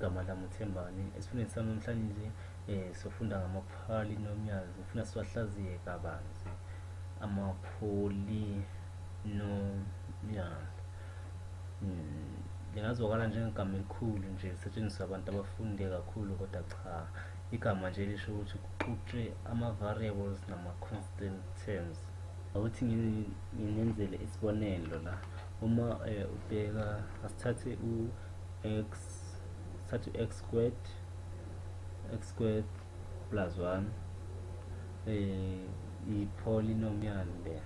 igama lami uThembani. Esifundweni sami namhlanje sofunda ngama-polynomials. Ngifuna siwahlaziye kabanzi ama-polynomial. Lingazwakala njengegama elikhulu nje lisetshenziswa abantu abafunde kakhulu, kodwa cha, igama nje lisho ukuthi kuxutshe ama-variables nama-constant terms. Awuthi nginenzele isibonelo la. Uma ubheka, asithathe x squared plus 1 i-polynomial le.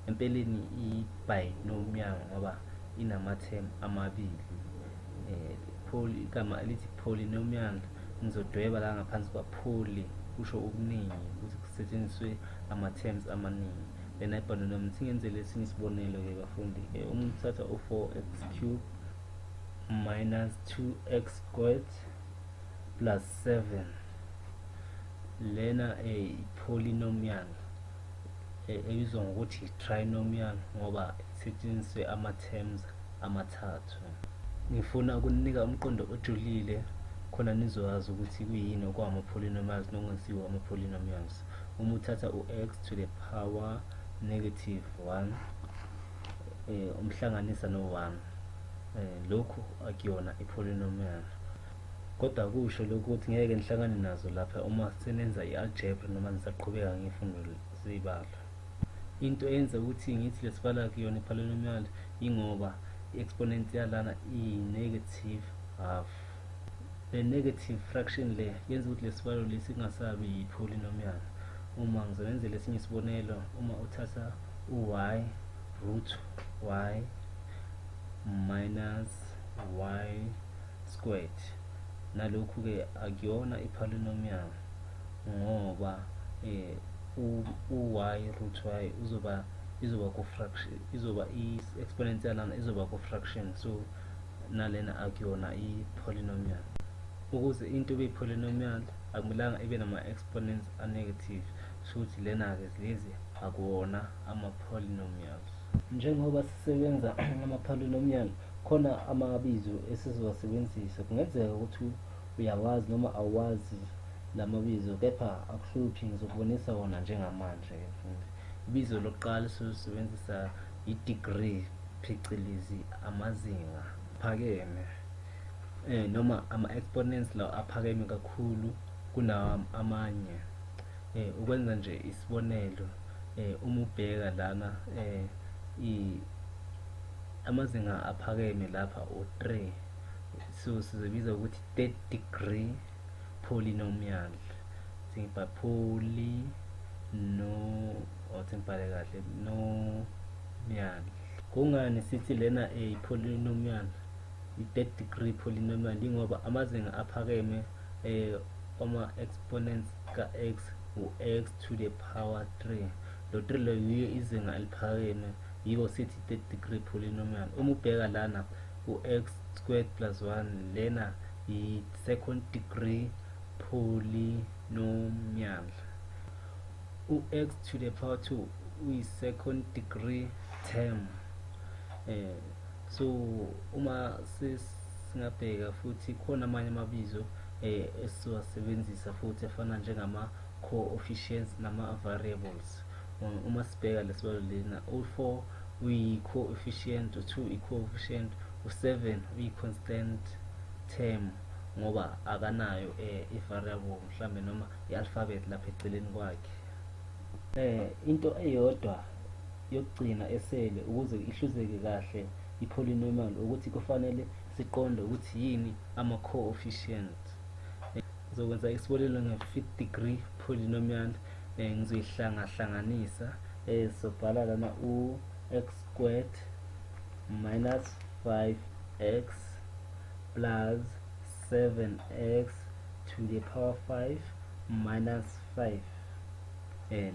Empeleni i-binomial ngoba inama-term amabili. Igama elithi polynomial ngizodweba la ngaphansi kwa poly, kusho okuningi ukuthi kusetshenziswe ama-terms amaningi. Lena i-binomial singenzele esinye isibonelo ke bafundi. Uma uthatha u-4x cubed minus 2x squared plus 7, lena i-polynomial ebizwa ngokuthi trinomial ngoba isetshenziswe ama-terms amathathu. Ngifuna ukunika umqondo ojulile khona nizokwazi ukuthi kuyini okwama-polynomials nokungesiwo ama-polynomials. Uma uthatha u-x to the power negative 1 umhlanganisa no-1, lokhu akuyona i-polynomial. Kodwa kusho lokhu ukuthi ngeke nihlangane nazo lapha uma senenza i-algebra noma nisaqhubeka ngezifundo zebala. Into eyenza ukuthi ngithi lesibalo akuyona i-polynomial ingoba i-exponent yalana iyi-negative half. Le negative fraction le yenza ukuthi lesibalo lesi singasabi yi-polynomial. Uma ngizobenzela esinye isibonelo, uma uthatha u-y root y minus y squared, nalokhu ke akuyona i-polynomial ngoba u-y root y izoba ku-fraction, izoba i-exponent yalana izoba ku-fraction, so nalena akuyona i-polynomial. Ukuze into ibe polynomial akumelanga ibe nama-exponents a-negative, futhi lena-ke lezi akuwona ama-polynomials. Njengoba sisebenza ngama-polynomial, khona amabizo esizowasebenzisa. Kungenzeka ukuthi uyawazi noma awazi lamabizo, kepha akuhluphi, ngizokubonisa wona njengamanje. Ibizo lokuqala sizosebenzisa i-degree, phecelezi amazinga aphakeme, noma ama-exponents lawo aphakeme kakhulu kunawo amanye. Ukwenza nje isibonelo, uma ubheka lana amazinga aphakeme lapha u-3, so sizobiza ukuthi third degree polynomial. Singibhala polynomial. Kungani sithi lena polynomial, i-third degree polynomial? Ingoba amazinga aphakeme ama-exponents ka-x u-x to the power 3. Lo 3 lo yiyo izinga eliphakeme, yiko sithi third degree polynomial. Uma ubheka lana u-x squared plus 1, lena i-second degree polynomial. U-x to the power 2 uyi-second degree term. So uma singabheka futhi khona amanye amabizo esizowasebenzisa futhi afana njengama-coefficients nama-variables. Uma sibheka lesibalo lena, u-4 uyi-coefficient, u-2 i-coefficient, u-7 uyi-constant term ngoba akanayo i-variable mhlambe noma i-alphabet lapha eceleni kwakhe. Into eyodwa yokugcina esele ukuze ihluzeke kahle i-polynomial ukuthi kufanele siqonde ukuthi yini ama-coefficients. Ngizokwenza isibonelo nge-fifth degree polynomial. Ngizoyihlangahlanganisa, sobhala lana u-x squared minus 5x plus 7x to the power 5 minus 5.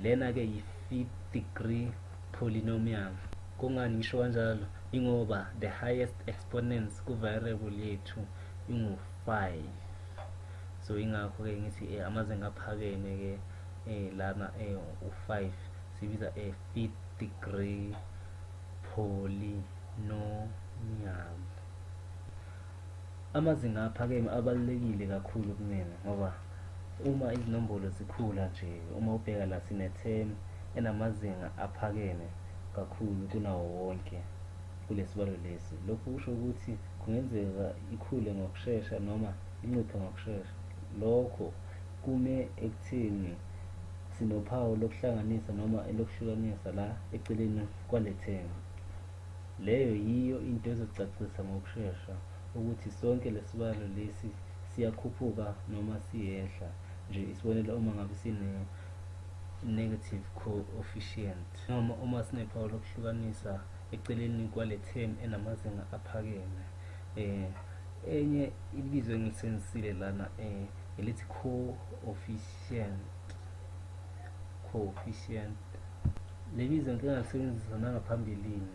Lena ke yi-fifth degree polynomial. Kungani ngisho kanjalo? Ingoba the highest exponents ku-variable yethu ingu-5, so ingakho ke ngithi amazinga aphakeme ke lana u-5 sibiza fifth degree polynomial. Amazinga aphakeme abalulekile kakhulu kumina ngoba uma izinombolo zikhula nje, uma ubheka la sine-term enamazinga aphakeme kakhulu kunawo wonke kulesibalo lesi. Lokhu kusho ukuthi kungenzeka ikhule ngokushesha noma inciphe ngokushesha. Lokho kume ekutheni sinophawu lokuhlanganisa noma elokuhlukanisa la eceleni kwale term. Leyo yiyo into ezocacisa ngokushesha ukuthi sonke lesibalo lesi siyakhuphuka noma siyehla. Nje isibonelo, uma ngabe sine-negative coefficient noma uma sinephawu lokuhlukanisa eceleni kwale term enamazinga aphakeme. Enye ibizo engilisebenzisile lana elithi coefficient. Lebizo ngike ngalisebenzisa nangaphambilini.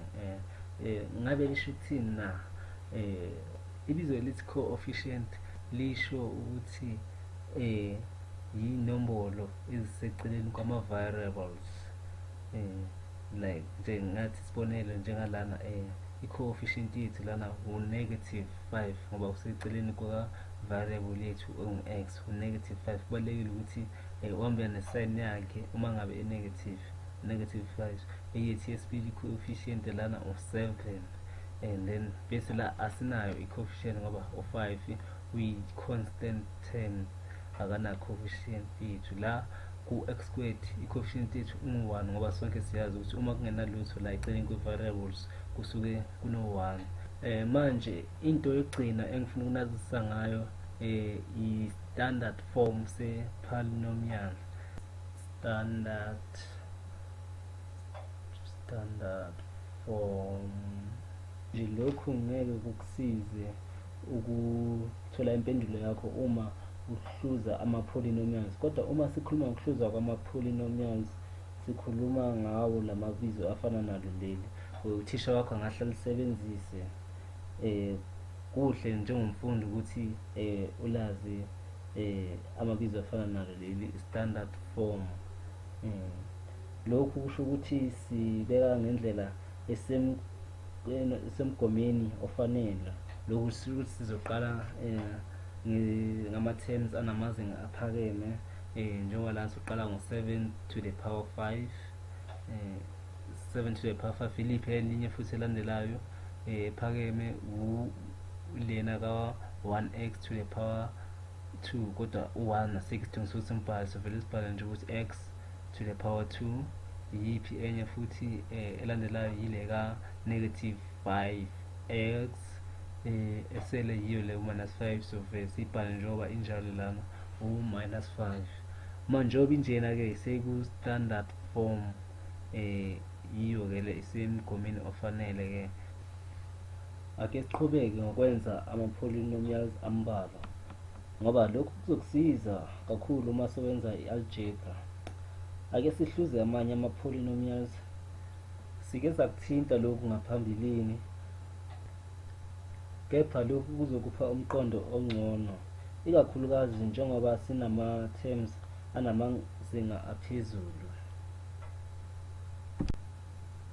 Ngabe lisho ukuthini na? Ibizo elithi coefficient lisho ukuthi yinombolo eziseceleni kwama-variables. Like nje ngathi isibonelo njengalana i-coefficient yethu lana u-5 ngoba useceleni kwa-variable yethu engu-x, u-5. Kubalulekile ukuthi uhambela ne-sign yakhe uma ngabe -5. Eyethu yesibili i-coefficient lana u-7, and then bese la asinayo i-coefficient ngoba u-5 uyi-constant term, akana coefficient yethu. La ku-x squared i-coefficient yethu ungu-1 ngoba sonke siyazi ukuthi uma kungenalutho la eceleni kwe-variables kusuke kuno-1. Manje into yokugcina engifuna ukunazisa ngayo i-standard form se-polynomial. Standard form. Nje lokhu ngeke kukusize ukuthola impendulo yakho uma uhluza ama-polynomials, kodwa uma sikhuluma ngokuhluza kwama-polynomials sikhuluma ngawo lamabizo afana nalo leli. Uthisha wakho angahle alisebenzise. Kuhle njengomfundi ukuthi ulazi amabizo afana nalo leli standard form. Lokhu kusho ukuthi sibeka ngendlela esemgomeni ofanele. Lokhu kusho ukuthi sizoqala ngama-terms anamazinga aphakeme, njengoba la siqala ngo-7 to the power 5. 7 to the power 5 iliphi elinye futhi elandelayo ephakeme lena ka-1x to the power 2, kodwa u1 asikho sokuthi simbhale, sivele sibhale nje ukuthi x to the power 2. Yiphi enye futhi elandelayo yile ka-5x, esele yiyo le u-5, so vele siyibhale njengoba injalo lana u-5. Manjoba injena-ke seku-standard form, yiyo-ke le isemgomeni ofanele-ke. Ake siqhubeke ngokwenza ama-polynomials ambalwa ngoba lokhu kuzokusiza kakhulu uma sewenza i-algebra. Ake sihluze amanye ama-polynomials. Sike sakuthinta lokhu ngaphambilini, kepha lokhu kuzokupha umqondo ongcono, ikakhulukazi njengoba sinama-terms anamazinga aphezulu,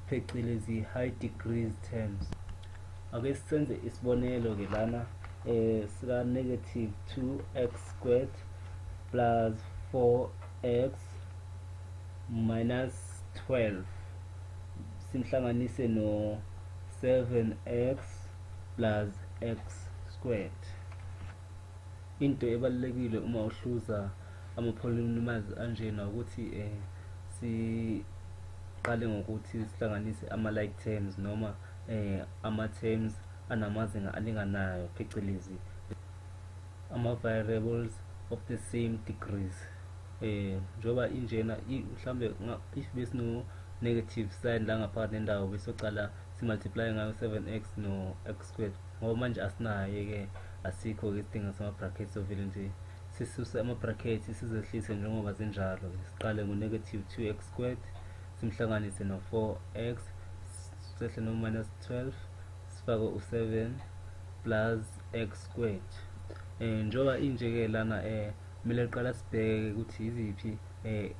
phecelezi high degrees terms. Ake senze isibonelo-ke lana sika -2x² plus 4x minus 12 simhlanganise no 7x plus x². Into ebalulekile uma uhluza ama-polynomials anjena ukuthi siqale ngokuthi sihlanganise ama-like terms noma ama-terms anamazinga alinganayo, phecelezi ama-variables of the same degrees. Njoba injena mhlambe if besino-negative sign la ngaphakathi nendawo besocala simultiply ngayo 7x no x², ngoba manje asinayo-ke, asikho-ke isidingo sama-brackets, so vele nje sisuse ama-brackets sizehlise njengoba zinjalo. Siqale ngo-2x² simhlanganise no-4x, sehle no-12, sifake u7 plus x². Njoba inje-ke lana kumele qala sibheke ukuthi iziphi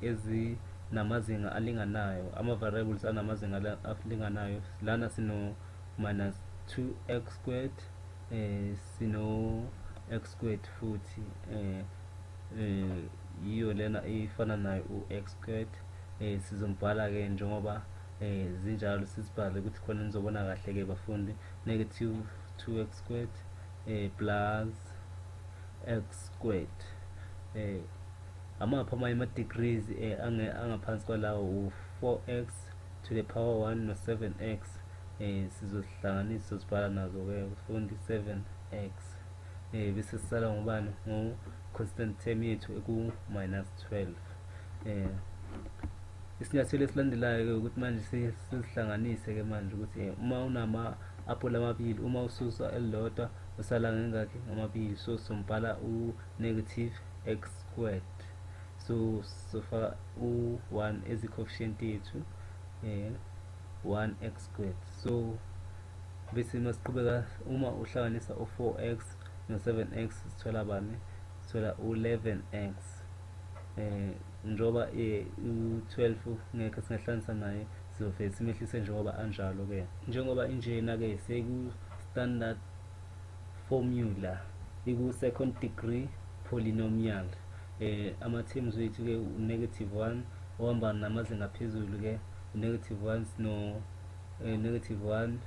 ezinamazinga alinganayo, ama-variables anamazinga alinganayo. Lana sino -2x² sino x squared futhi yiyo lena ifana nayo u-x squared. Sizombhala ke njengoba zinjalo, sizibhale ukuthi khona nizobona kahle ke bafundi. Negative 2x squared plus x squared. Amaphi amanye ama-degrees angaphansi kwalawo u-4x to the power 1 no-7x. Sizozihlanganisa, sizozibhala nazo-ke bafundi 7x. Bese sisala ngobani? Ngo-constant term yethu eku-12. Isinyathelo esilandelayo-ke ukuthi manje sizihlanganise-ke manje ukuthi uma unama-apple amabili, uma ususa elilodwa usala ngengakhi? Amabili. So sombhala u-negative x squared. So sofaka u-1 ezi-coefficient yethu 1x squared. So bese masiqhubeka, uma uhlanganisa u-4x no-7x sithola bani? Sithola u-11x. Njengoba u-12 ngeke singahlanganisa naye, sizofike simehlise njengoba anjalo-ke. Njengoba injena-ke seku-standard formula, iku-second degree polynomial. Ama-terms wethu-ke u-1 ohamba namazinga aphezulu-ke u-1 no -1,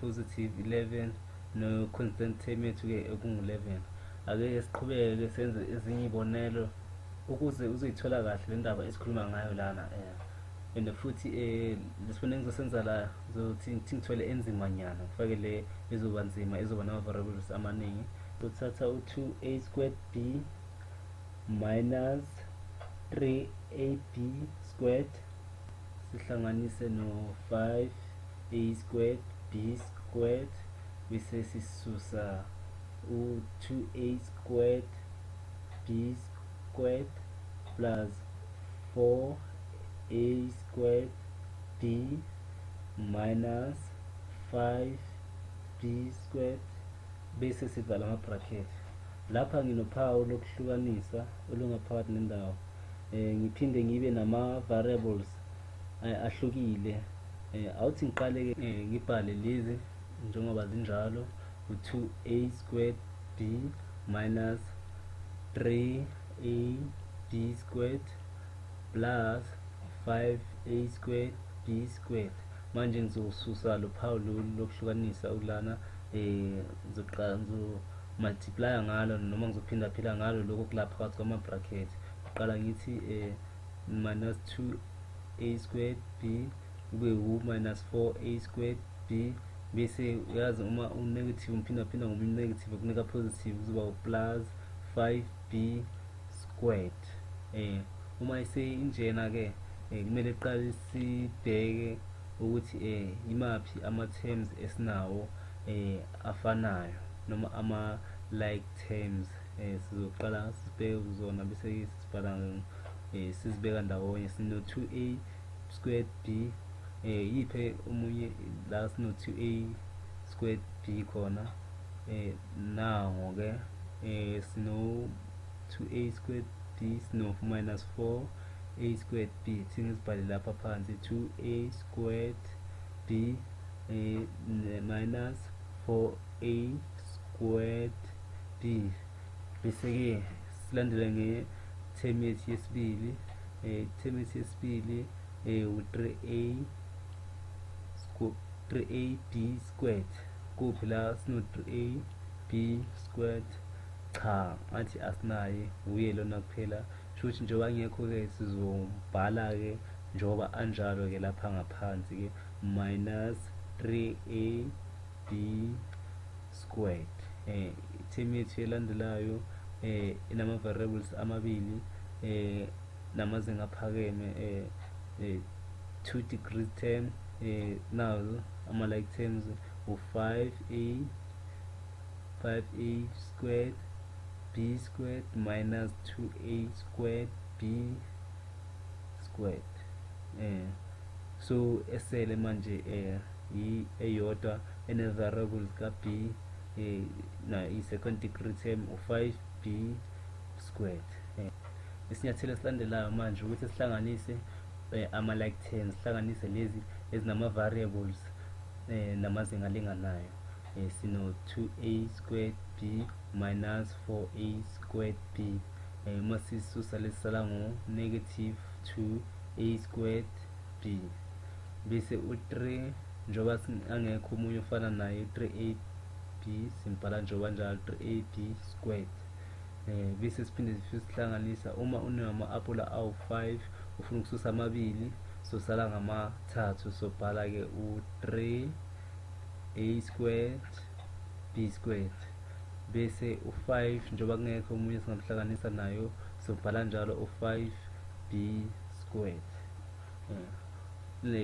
+11 no-constant term yethu-ke ekungu-11. Ake siqhubeke senze ezinye ibonelo ukuze uzoyithola kahle le ndaba esikhuluma ngayo lana. And futhi lesibonelo engizosenza la ngizothi ngithole enzimanyana, ngifake le ezoba nzima, ezoba nama-variables amaningi. Uzothatha u-2a squared b minus 3ab squared sihlanganise no-5a squared b squared, bese sisusa u-2a squared b squared plus 4a squared b minus 5b squared, bese sivala ama-bracket. Lapha nginophawu lokuhlukanisa olungaphakathi nendawo. Ngiphinde ngibe nama-variables ahlukile. Awuthi ngiqale-ke ngibhale lezi njengoba zinjalo, u-2a squared b minus 3ab squared plus 5a squared b squared. Manje ngizosusa lo phawu lokuhlukanisa okulana, ngizoqala ngizomultiplya ngalo noma ngizophindaphila ngalo lokho kulapha phakathi kwama-bracket. Qala ngithi minus 2a squared b kube u-minus 4a squared b, bese uyazi uma u-negative umphindaphinda ngomunye u-negative kunika positive, kuzoba u-plus 5b squared. Uma iseyinjena-ke kumele qale sibheke ukuthi imaphi ama-terms esinawo afanayo noma ama-like terms. Sizoqala sibheke kuzona bese sibhala sizibeka ndawonye. Sino-2a squared b, yiphe omunye la sino-2a squared b khona? Nango-ke sino-2a squared b, sino-minus 4a squared b. Ngizibhale lapha phansi 2a squared b minus 4a squared b, bese-ke silandela nge-term yethu yesibili. Term yethu yesibili u-3ab squared. Kuphi la sino-3ab squared? Cha, ngathi asinaye, uye lona kuphela. Shuthi njengoba ngekho-ke sizombhala-ke njengoba anjalo-ke lapha ngaphansi-ke minus 3ab squared. I-term yethu elandelayo inama-variables amabili namazinga aphakeme, 2 degrees term. Nazo ama-like terms u-5a squared b squared minus 2a squared b squared. So esele manje eyodwa ene-variables ka-b na i-second degree term u-5b squared. Isinyathelo esilandelayo manje ukuthi sihlanganise ama-like terms, sihlanganise lezi ezinama-variables namazinga alinganayo. sino 2a squared b minus 4a squared b. Uma sisusa lesisala ngo negative 2a squared b, bese u3 njoba angekho omunye ufana naye 3ab simbhala njoba njalo 3ab squared. Bese siphinde sihlanganisa uma unama-apula awu5 ufuna ukususa amabili sosala ngama-3 sobhala ke u3a squared b squared, bese u5 njoba kungekho omunye singamhlanganisa nayo sobhala njalo u5b squared.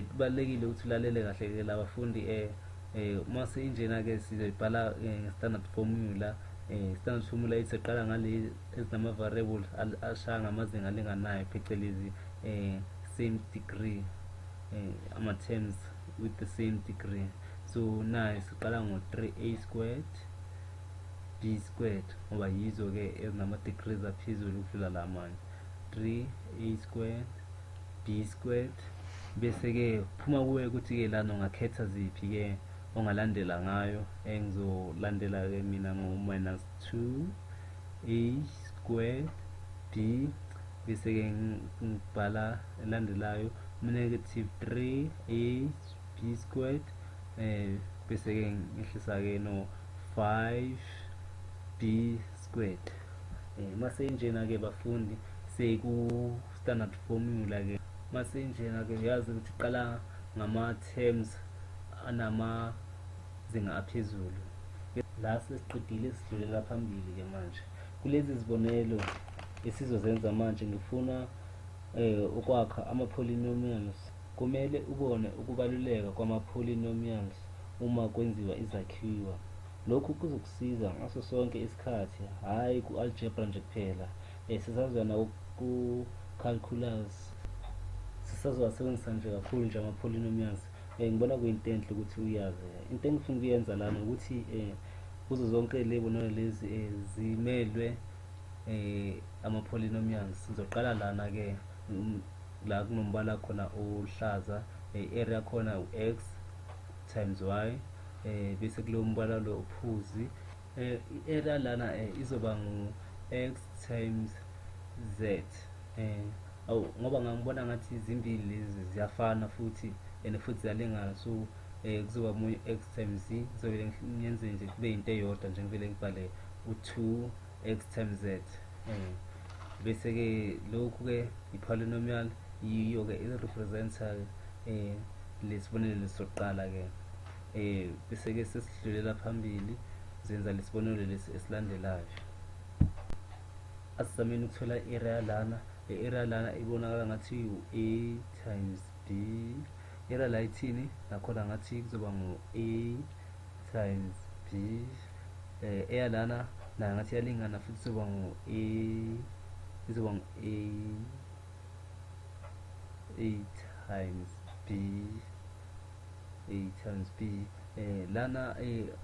Kubalulekile ukuthi ulalele kahle ke labafundi. Mase injena ke sizoyibhala standard formula. Standard formula iseqala ngale ezinama variables ashaya ngamazinga alinganayo phecelezi same degree, ama terms with the same degree. So nayo siqala ngo 3a squared b squared ngoba yizo ke ezinama degrees aphezulu ukudlula lamanye, 3a squared b squared. Bese ke phuma kuwe ukuthi ke lana ungakhetha ziphi ke ongalandela ngayo. Engizolandela ke mina ngo minus 2a squared b, bese ke ngibhala elandelayo negative 3a b squared, bese ke ngihlisa ke no 5b squared. Mase injena ke bafundi seku standard formula ke. Mase injena ke yazi ukuthi qala ngama terms anamazinga aphezulu. La sesiqedile sidlulela phambili ke manje kulezi zibonelo esizozenza manje. Ngifuna ukwakha ama-polynomials. Kumele ubone ukubaluleka kwama-polynomials uma kwenziwa izakhiwo. Lokhu kuzokusiza ngaso sonke isikhathi, hhayi ku-algebra nje kuphela. Sisazoya naku-calculus, sisazowasebenzisa nje kakhulu nje ama-polynomials. Ngibona kuyinto enhle ukuthi uyazi. Into engifuna ukuyenza lana ukuthi kuzo zonke lezibonelo lezi zimelwe ama-polynomials. Sizoqala lana ke la kunombala khona oluhlaza, area yakhona u-x times y, bese kulo mbala lo ophuzi i-area lana izoba ngu-x times z. Ngoba ngangibona ngathi izimbili lezi ziyafana futhi futhi ziyalingana, so kuzoba munye x times z. Ngizovele ngiyenze nje kube into eyodwa nje, ngivele ngibhale u2x times z. Bese ke lokhu ke i-polynomial yiyo ke i-representa lesibonelo sokuqala ke. Bese ke sesidlulela phambili zenza lesibonelo lesi esilandelayo. Asizameni ukuthola i-area lana. I-area lana ibonakala ngathi u-a times b. I-area la ithini nakhona ngathi kuzoba ngu-a times b. Eya lana nayo ngathi yalingana futhi izoba ngu-a times b. Lana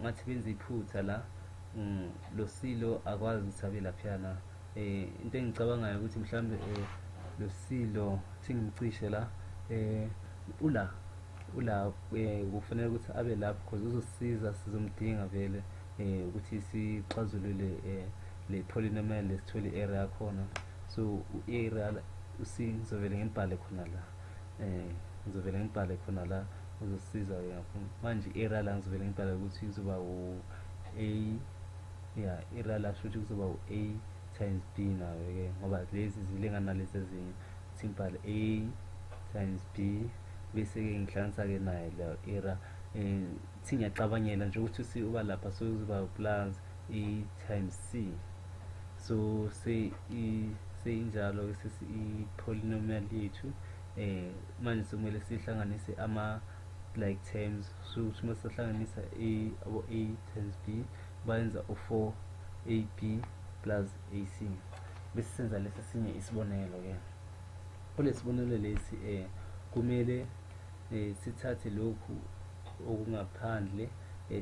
ngathi benza iphutha la, lo silo akwazi ukuthi abe laphiyana. Into engicabangayo ukuthi mhlambe lo silo thingimcishe la, ula kufanele ukuthi abe lapho because uzosisiza, sizomdinga vele ukuthi sixazulule le polynomial lesithole i-area yakhona. So u-area uc ngizovele ngibhale khona la, uzosisiza ke manje i-area la ngizovele ngibhale ukuthi kuzoba u-a, i-area la shuthi kuzoba u-a times b nayo ke ngoba lezi zilingana lezi ezinye. Ngibhale a times b, bese ke ngihlanganisa ke nayo le area. Ngiyacabangela nje ukuthi c uba lapha, so kuzoba plus a times c. So seyinjalo ke i-polynomial yethu. Manje sekumele sihlanganise ama-like terms. So uma sihlanganisa a times b bayenza u4ab plus ac. Bese senza lesi sinye isibonelo ke. Kulesi sibonelo lesi kumele sithathe lokhu okungaphandle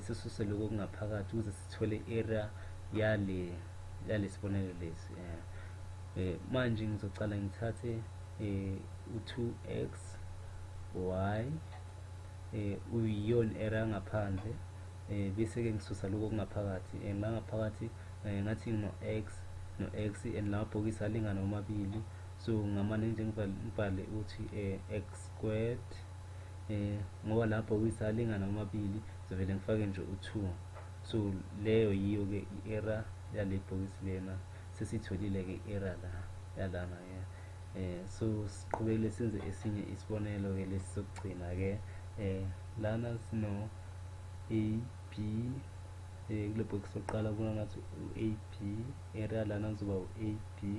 sisuse lokhu okungaphakathi ukuze sithole i-area yale sibonelo lesi. Manje ngizocala ngithathe u2x y uyiyona area ngaphandle, bese-ke ngisusa lokho okungaphakathi, la ngaphakathi ngathi no x and lamabhokisi alingana omabili, so ngamane nje ngibhale uthi x squared, ngoba lamabhokisi alingana omabili ngizovele ngifake nje u2. So leyo yiyo-ke i-error yale bhokisi lena, sesitholile-ke i-error la yalana ke. So siqhubekele senze esinye isibonelo-ke lesi sokugcina-ke. Lana sino a b, kule box lokuqala kubona ngathi u-ab, area lana kuzoba u-ab,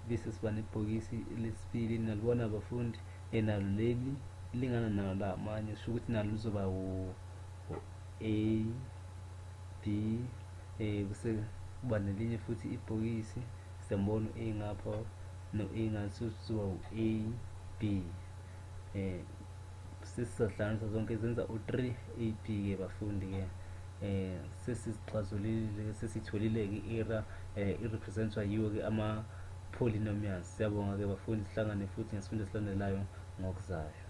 bese siba nebhokisi lesibili, nalibona abafundi, nalo leli lingana nalo la amanye, sho ukuthi nalo lizoba u-a b, bese kuba nelinye futhi ibhokisi, siyambona u-a ngapha no-a ngaso sizoba u-a b. Sesizahlanganisa zonke zenza u3ab ke bafundi-ke. Sesizixazululile, sesitholile-ke i-error irepresentwa yiwo-ke ama-polynomials. Siyabonga-ke bafundi, sihlangane futhi ngesifundo esilandelayo ngokuzayo.